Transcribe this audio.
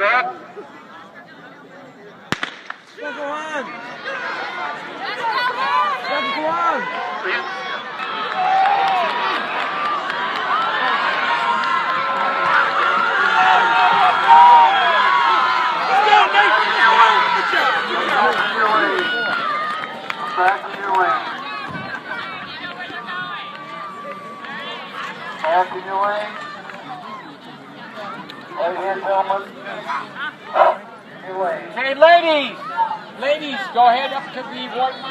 set. Go on. Go on. Back in your lane. Back in your lane. Right here, gentlemen. Your lane. Okay, ladies, go ahead up to the white line.